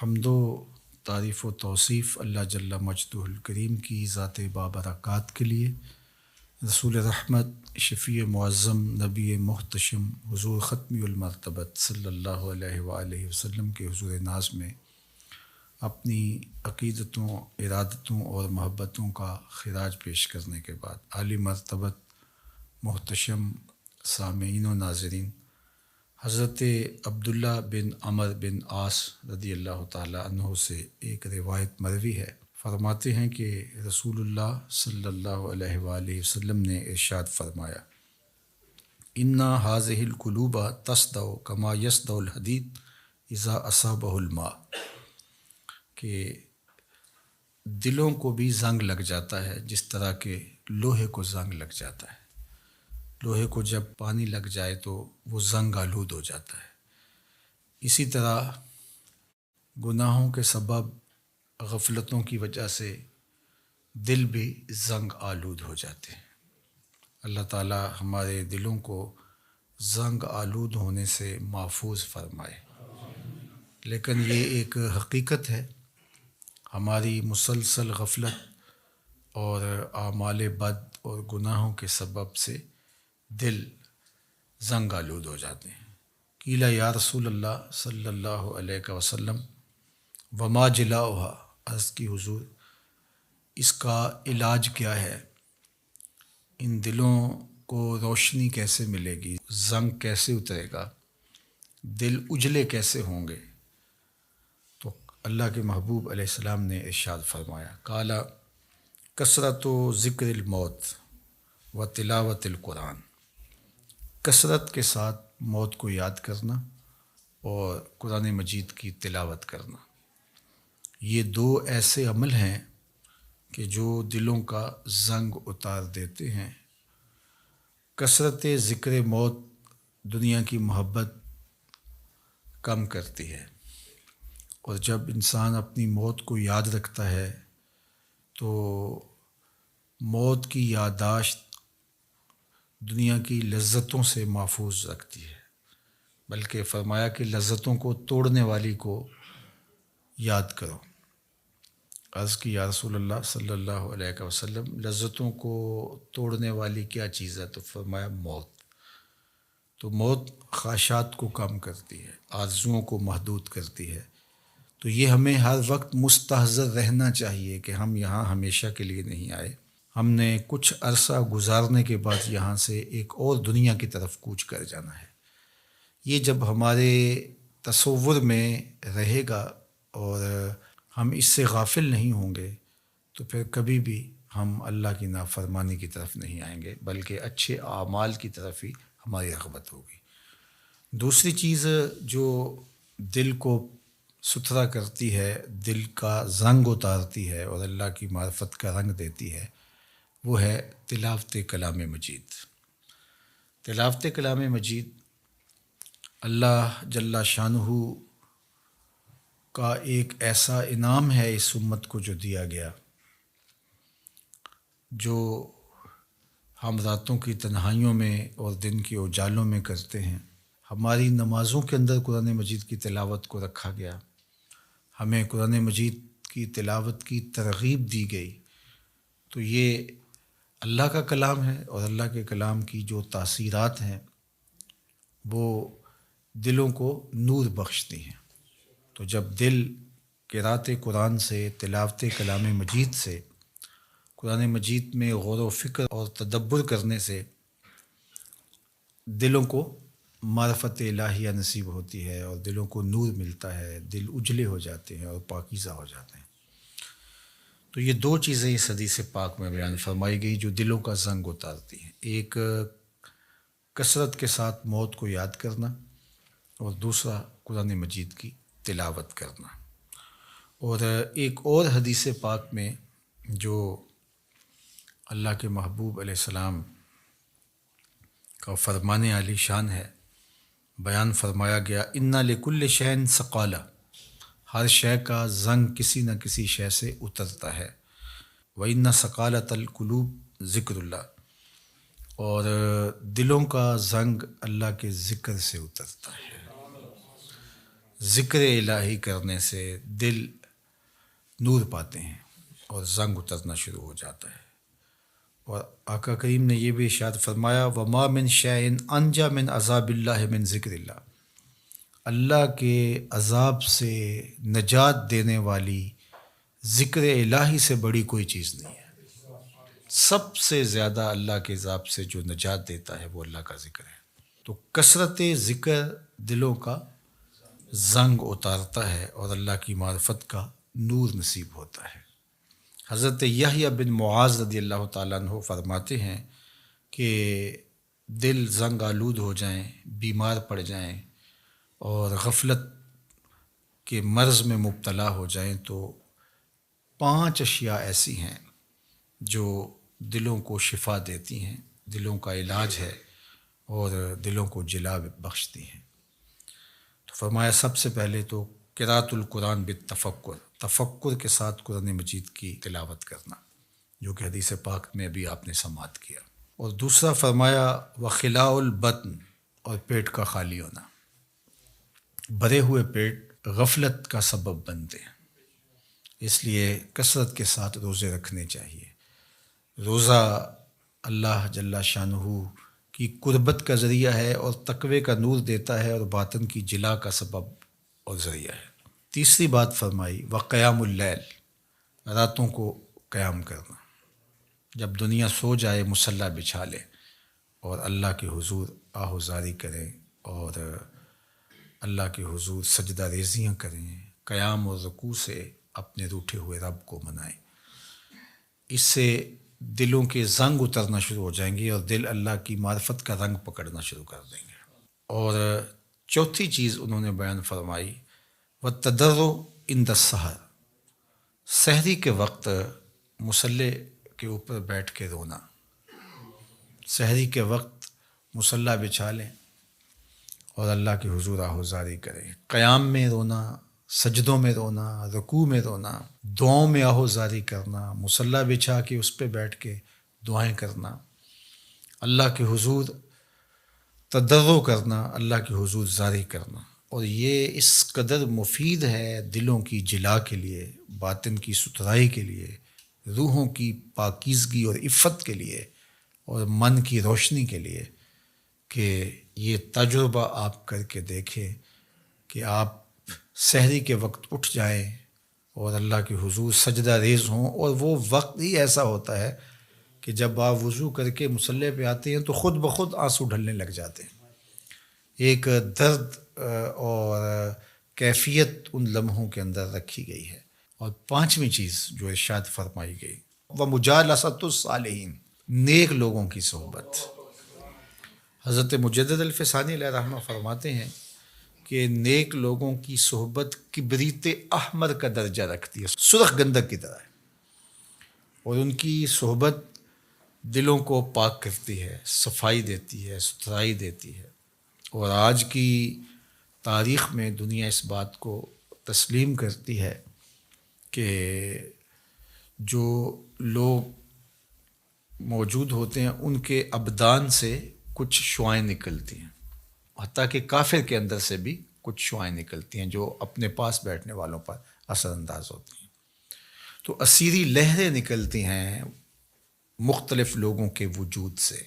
حمد و تعریف و توصیف اللہ جل مجدہ الکریم کی ذات بابرکات کے لیے، رسول رحمت شفیع معظم نبی محتشم حضور ختمی المرتبت صلی اللہ علیہ وآلہ وسلم کے حضور ناز میں اپنی عقیدتوں، ارادتوں اور محبتوں کا خراج پیش کرنے کے بعد عالی مرتبت محتشم سامعین و ناظرین، حضرت عبداللہ بن عمر بن عاص رضی اللہ تعالیٰ عنہ سے ایک روایت مروی ہے۔ فرماتے ہیں کہ رسول اللہ صلی اللہ علیہ وآلہ وسلم نے ارشاد فرمایا، اِنَّ هَذِهِ الْقُلُوبَ تَصْدَعُ كَمَا يَصْدَعُ الْحَدِيدُ اِذَا أَصَابَهُ الْمَاءُ، کہ دلوں کو بھی زنگ لگ جاتا ہے جس طرح کہ لوہے کو زنگ لگ جاتا ہے۔ لوہے کو جب پانی لگ جائے تو وہ زنگ آلود ہو جاتا ہے۔ اسی طرح گناہوں کے سبب، غفلتوں کی وجہ سے دل بھی زنگ آلود ہو جاتے ہیں۔ اللہ تعالی ہمارے دلوں کو زنگ آلود ہونے سے محفوظ فرمائے۔ لیکن یہ ایک حقیقت ہے، ہماری مسلسل غفلت اور اعمال بد اور گناہوں کے سبب سے دل زنگ آلود ہو جاتے ہیں۔ قیل یا رسول اللہ صلی اللہ علیہ وسلم وما جلاؤہا، عرض کی حضور اس کا علاج کیا ہے؟ ان دلوں کو روشنی کیسے ملے گی؟ زنگ کیسے اترے گا؟ دل اجلے کیسے ہوں گے؟ تو اللہ کے محبوب علیہ السلام نے ارشاد فرمایا، قال کثرت و ذکر الموت و تلاوت القرآن، کثرت کے ساتھ موت کو یاد کرنا اور قرآن مجید کی تلاوت کرنا، یہ دو ایسے عمل ہیں کہ جو دلوں کا زنگ اتار دیتے ہیں۔ کثرت ذکر موت دنیا کی محبت کم کرتی ہے، اور جب انسان اپنی موت کو یاد رکھتا ہے تو موت کی یادداشت دنیا کی لذتوں سے محفوظ رکھتی ہے، بلکہ فرمایا کہ لذتوں کو توڑنے والی کو یاد کرو۔ عرض کی یا رسول اللہ صلی اللہ علیہ وسلم لذتوں کو توڑنے والی کیا چیز ہے؟ تو فرمایا موت۔ تو موت خواہشات کو کم کرتی ہے، آرزوؤں کو محدود کرتی ہے۔ تو یہ ہمیں ہر وقت مستحضر رہنا چاہیے کہ ہم یہاں ہمیشہ کے لیے نہیں آئے، ہم نے کچھ عرصہ گزارنے کے بعد یہاں سے ایک اور دنیا کی طرف کوچ کر جانا ہے۔ یہ جب ہمارے تصور میں رہے گا اور ہم اس سے غافل نہیں ہوں گے تو پھر کبھی بھی ہم اللہ کی نافرمانی کی طرف نہیں آئیں گے، بلکہ اچھے اعمال کی طرف ہی ہماری رغبت ہوگی۔ دوسری چیز جو دل کو ستھرا کرتی ہے، دل کا زنگ اتارتی ہے اور اللہ کی معرفت کا رنگ دیتی ہے، وہ ہے تلاوت کلام مجید۔ تلاوت کلام مجید اللہ جل شانہ کا ایک ایسا انعام ہے اس امت کو جو دیا گیا، جو ہم راتوں کی تنہائیوں میں اور دن کے اجالوں میں کرتے ہیں۔ ہماری نمازوں کے اندر قرآن مجید کی تلاوت کو رکھا گیا، ہمیں قرآن مجید کی تلاوت کی ترغیب دی گئی۔ تو یہ اللہ کا کلام ہے، اور اللہ کے کلام کی جو تاثیرات ہیں وہ دلوں کو نور بخشتی ہیں۔ تو جب دل قرأت قرآن سے، تلاوت کلام مجید سے، قرآن مجید میں غور و فکر اور تدبر کرنے سے دلوں کو معرفت الہیہ نصیب ہوتی ہے اور دلوں کو نور ملتا ہے، دل اجلے ہو جاتے ہیں اور پاکیزہ ہو جاتے ہیں۔ تو یہ دو چیزیں اس حدیث پاک میں بیان فرمائی گئی جو دلوں کا زنگ اتارتی ہیں، ایک کثرت کے ساتھ موت کو یاد کرنا، اور دوسرا قرآن مجید کی تلاوت کرنا۔ اور ایک اور حدیث پاک میں جو اللہ کے محبوب علیہ السلام کا فرمان عالی شان ہے، بیان فرمایا گیا، اِنَّ لِكُلِّ شَيْءٍ ثَقَالَةٍ، ہر شے کا زنگ کسی نہ کسی شے سے اترتا ہے۔ وَإِنَّ ثَقَالَةَ الْقُلُوبِ ذِكْرُ اللَّهِ، اور دلوں کا زنگ اللہ کے ذکر سے اترتا ہے۔ ذکر الہی کرنے سے دل نور پاتے ہیں اور زنگ اترنا شروع ہو جاتا ہے۔ اور آقا کریم نے یہ بھی ارشاد فرمایا وما من شیء انجا من عذاب اللہ من ذکر اللہ، اللہ کے عذاب سے نجات دینے والی ذکر الہی سے بڑی کوئی چیز نہیں ہے۔ سب سے زیادہ اللہ کے عذاب سے جو نجات دیتا ہے وہ اللہ کا ذکر ہے۔ تو کثرت ذکر دلوں کا زنگ اتارتا ہے اور اللہ کی معرفت کا نور نصیب ہوتا ہے۔ حضرت یحییٰ بن معاذ رضی اللہ تعالیٰ عنہ فرماتے ہیں کہ دل زنگ آلود ہو جائیں، بیمار پڑ جائیں اور غفلت کے مرض میں مبتلا ہو جائیں تو 5 اشیاء ایسی ہیں جو دلوں کو شفا دیتی ہیں، دلوں کا علاج ہے اور دلوں کو جلا بخشتی ہیں۔ تو فرمایا سب سے پہلے تو قراءۃ القرآن بالتفکر، تفکر کے ساتھ قرآن مجید کی تلاوت کرنا، جو کہ حدیث پاک میں بھی آپ نے سماعت کیا۔ اور دوسرا فرمایا وخلاء البطن، اور پیٹ کا خالی ہونا۔ بھرے ہوئے پیٹ غفلت کا سبب بنتے ہیں، اس لیے کثرت کے ساتھ روزے رکھنے چاہیے۔ روزہ اللہ جل شانہ کی قربت کا ذریعہ ہے اور تقوی کا نور دیتا ہے اور باطن کی جلا کا سبب اور ذریعہ ہے۔ تیسری بات فرمائی وقیام اللیل، راتوں کو قیام کرنا، جب دنیا سو جائے مصلی بچھا لیں اور اللہ کے حضور آہوزاری کریں اور اللہ کے حضور سجدہ ریزیاں کریں، قیام اور رکوع سے اپنے روٹھے ہوئے رب کو منائیں۔ اس سے دلوں کے زنگ اترنا شروع ہو جائیں گے اور دل اللہ کی معرفت کا رنگ پکڑنا شروع کر دیں گے۔ اور چوتھی چیز انہوں نے بیان فرمائی والتضرع عند السحر، سحری کے وقت مصلی کے اوپر بیٹھ کے رونا۔ سحری کے وقت مصلی بچھا لیں اور اللہ کے حضور آہوزاری کریں، قیام میں رونا، سجدوں میں رونا، رکوع میں رونا، دعاؤں میں آہوزاری کرنا، مصلی بچھا کے اس پہ بیٹھ کے دعائیں کرنا، اللہ کے حضور تضرع کرنا، اللہ کے حضور زاری کرنا۔ اور یہ اس قدر مفید ہے دلوں کی جلا کے لیے، باطن کی ستھرائی کے لیے، روحوں کی پاکیزگی اور عفت کے لیے اور من کی روشنی کے لیے کہ یہ تجربہ آپ کر کے دیکھیں کہ آپ سحری کے وقت اٹھ جائیں اور اللہ کے حضور سجدہ ریز ہوں، اور وہ وقت ہی ایسا ہوتا ہے کہ جب آپ وضو کر کے مصلی پہ آتے ہیں تو خود بخود آنسو ڈھلنے لگ جاتے ہیں۔ ایک درد اور کیفیت ان لمحوں کے اندر رکھی گئی ہے۔ اور پانچویں چیز جو ارشاد فرمائی گئی ومجالست الصالحین، نیک لوگوں کی صحبت۔ حضرت مجدد الفسانی علیہ رحمہ فرماتے ہیں کہ نیک لوگوں کی صحبت کبریت احمر کا درجہ رکھتی ہے، سرخ گندک کی طرح ہے، اور ان کی صحبت دلوں کو پاک کرتی ہے، صفائی دیتی ہے، ستھرائی دیتی ہے۔ اور آج کی تاریخ میں دنیا اس بات کو تسلیم کرتی ہے کہ جو لوگ موجود ہوتے ہیں ان کے ابدان سے کچھ شعائیں نکلتی ہیں، حتیٰ کہ کافر کے اندر سے بھی کچھ شعائیں نکلتی ہیں جو اپنے پاس بیٹھنے والوں پر اثر انداز ہوتی ہیں۔ تو اسیری لہریں نکلتی ہیں مختلف لوگوں کے وجود سے،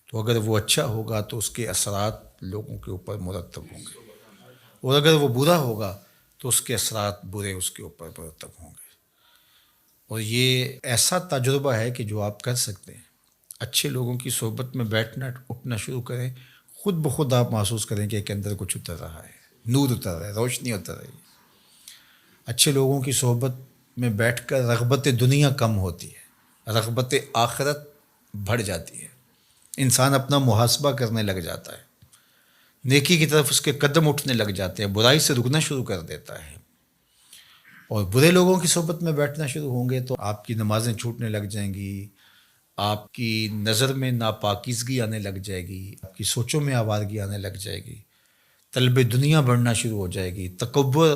تو اگر وہ اچھا ہوگا تو اس کے اثرات لوگوں کے اوپر مرتب ہوں گے، اور اگر وہ برا ہوگا تو اس کے اثرات برے اس کے اوپر مرتب ہوں گے۔ اور یہ ایسا تجربہ ہے کہ جو آپ کر سکتے ہیں، اچھے لوگوں کی صحبت میں بیٹھنا اٹھنا شروع کریں، خود بخود آپ محسوس کریں کہ ایک اندر کچھ اتر رہا ہے، نور اتر رہا ہے، روشنی اتر رہی ہے۔ اچھے لوگوں کی صحبت میں بیٹھ کر رغبت دنیا کم ہوتی ہے، رغبت آخرت بڑھ جاتی ہے، انسان اپنا محاسبہ کرنے لگ جاتا ہے، نیکی کی طرف اس کے قدم اٹھنے لگ جاتے ہیں، برائی سے رکنا شروع کر دیتا ہے۔ اور برے لوگوں کی صحبت میں بیٹھنا شروع ہوں گے تو آپ کی نمازیں چھوٹنے لگ جائیں گی، آپ کی نظر میں ناپاکیزگی آنے لگ جائے گی، آپ کی سوچوں میں آوارگی آنے لگ جائے گی، طلب دنیا بڑھنا شروع ہو جائے گی، تکبر،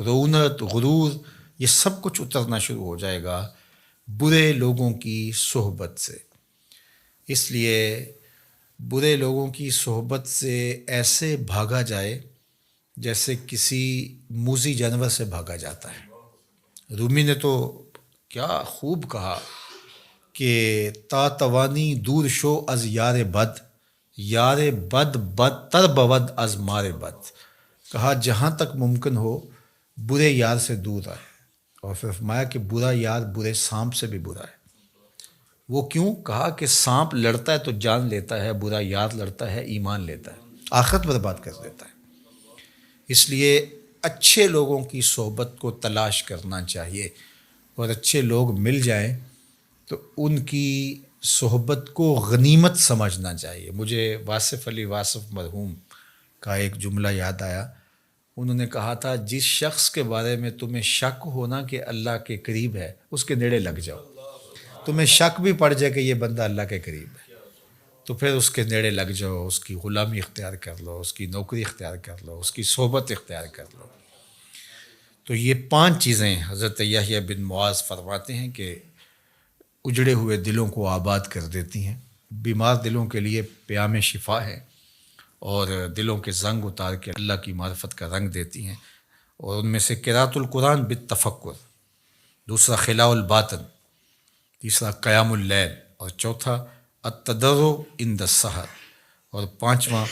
رونت، غرور، یہ سب کچھ اترنا شروع ہو جائے گا برے لوگوں کی صحبت سے۔ اس لیے برے لوگوں کی صحبت سے ایسے بھاگا جائے جیسے کسی موذی جانور سے بھاگا جاتا ہے۔ رومی نے تو کیا خوب کہا کہ تا توانی دور شو از یار بد، یار بد بدتر بود از مار بد۔ کہا جہاں تک ممکن ہو برے یار سے دور رہے، اور پھر فرمایا کہ برا یار برے سانپ سے بھی برا ہے۔ وہ کیوں؟ کہا کہ سانپ لڑتا ہے تو جان لیتا ہے، برا یار لڑتا ہے ایمان لیتا ہے، آخرت برباد کر دیتا ہے۔ اس لیے اچھے لوگوں کی صحبت کو تلاش کرنا چاہیے، اور اچھے لوگ مل جائیں تو ان کی صحبت کو غنیمت سمجھنا چاہیے۔ مجھے واصف علی واصف مرحوم کا ایک جملہ یاد آیا۔ انہوں نے کہا تھا جس شخص کے بارے میں تمہیں شک ہونا کہ اللہ کے قریب ہے اس کے نیڑے لگ جاؤ۔ تمہیں شک بھی پڑ جائے کہ یہ بندہ اللہ کے قریب ہے تو پھر اس کے نیڑے لگ جاؤ، اس کی غلامی اختیار کر لو، اس کی نوکری اختیار کر لو، اس کی صحبت اختیار کر لو۔ تو یہ 5 چیزیں حضرت یحییٰ بن معاذ فرماتے ہیں کہ اجڑے ہوئے دلوں کو آباد کر دیتی ہیں، بیمار دلوں کے لیے پیام شفا ہے، اور دلوں کے زنگ اتار کے اللہ کی معرفت کا رنگ دیتی ہیں۔ اور ان میں سے قراءۃ القرآن بالتفکر، دوسرا خلاء الباطن، تیسرا قیام اللیل، اور چوتھا التضرع عند السحر، اور 5واں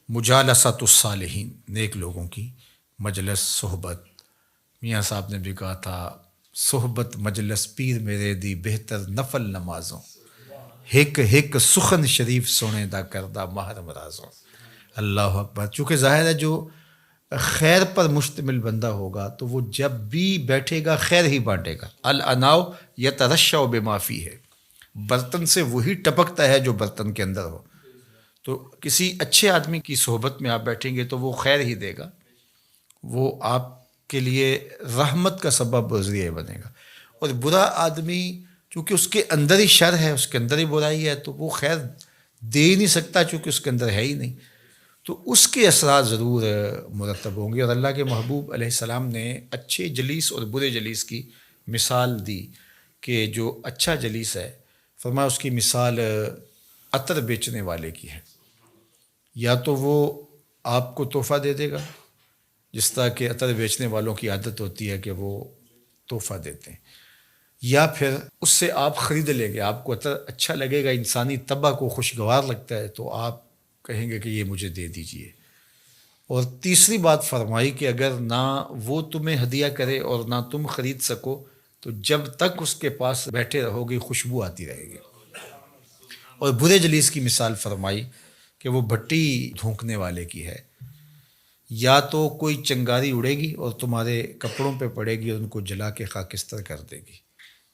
مجالسۃ الصالحین، نیک لوگوں کی مجلس صحبت۔ میاں صاحب نے بھی کہا تھا صحبت مجلس پیر میرے دی بہتر نفل نمازوں، ہک ہک سخن شریف سونے دا کردہ ماہر مرازوں۔ اللہ اکبر۔ چونکہ ظاہر ہے جو خیر پر مشتمل بندہ ہوگا تو وہ جب بھی بیٹھے گا خیر ہی بانٹے گا۔ الاناؤ یترشع بما فیہ، برتن سے وہی ٹپکتا ہے جو برتن کے اندر ہو۔ تو کسی اچھے آدمی کی صحبت میں آپ بیٹھیں گے تو وہ خیر ہی دے گا، وہ آپ کے لیے رحمت کا سبب و ذریعہ بنے گا۔ اور برا آدمی چونکہ اس کے اندر ہی شر ہے، اس کے اندر ہی برائی ہے، تو وہ خیر دے ہی نہیں سکتا چونکہ اس کے اندر ہے ہی نہیں، تو اس کے اثرات ضرور مرتب ہوں گے۔ اور اللہ کے محبوب علیہ السلام نے اچھے جلیس اور برے جلیس کی مثال دی کہ جو اچھا جلیس ہے، فرمایا اس کی مثال عطر بیچنے والے کی ہے۔ یا تو وہ آپ کو تحفہ دے دے گا، جس طرح کہ عطر بیچنے والوں کی عادت ہوتی ہے کہ وہ تحفہ دیتے ہیں، یا پھر اس سے آپ خرید لیں گے، آپ کو عطر اچھا لگے گا، انسانی طبع کو خوشگوار لگتا ہے تو آپ کہیں گے کہ یہ مجھے دے دیجئے۔ اور تیسری بات فرمائی کہ اگر نہ وہ تمہیں ہدیہ کرے اور نہ تم خرید سکو تو جب تک اس کے پاس بیٹھے رہو گے خوشبو آتی رہے گی۔ اور برے جلیس کی مثال فرمائی کہ وہ بھٹی دھونکنے والے کی ہے، یا تو کوئی چنگاری اڑے گی اور تمہارے کپڑوں پہ پڑے گی اور ان کو جلا کے خاکستر کر دے گی،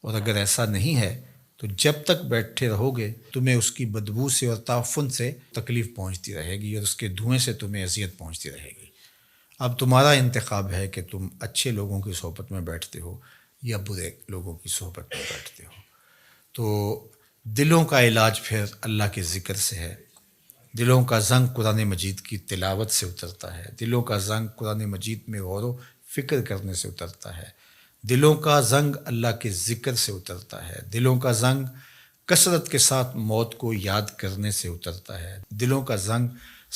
اور اگر ایسا نہیں ہے تو جب تک بیٹھے رہو گے تمہیں اس کی بدبو سے اور تعفن سے تکلیف پہنچتی رہے گی، اور اس کے دھوئیں سے تمہیں اذیت پہنچتی رہے گی۔ اب تمہارا انتخاب ہے کہ تم اچھے لوگوں کی صحبت میں بیٹھتے ہو یا برے لوگوں کی صحبت میں بیٹھتے ہو۔ تو دلوں کا علاج پھر اللہ کے ذکر سے ہے۔ دلوں کا زنگ قرآن مجید کی تلاوت سے اترتا ہے، دلوں کا زنگ قرآن مجید میں غور و فکر کرنے سے اترتا ہے، دلوں کا زنگ اللہ کے ذکر سے اترتا ہے، دلوں کا زنگ کثرت کے ساتھ موت کو یاد کرنے سے اترتا ہے، دلوں کا زنگ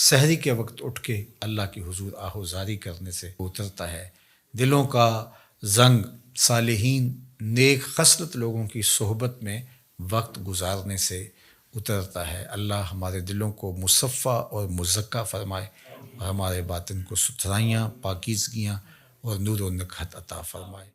سحری کے وقت اٹھ کے اللہ کی حضور آہوزاری کرنے سے اترتا ہے، دلوں کا زنگ صالحین نیک خصلت لوگوں کی صحبت میں وقت گزارنے سے اترتا ہے۔ اللہ ہمارے دلوں کو مصفہ اور مزکہ فرمائے، اور ہمارے باطن کو ستھرائیاں، پاکیزگیاں اور نور و نکہت عطا فرمائے۔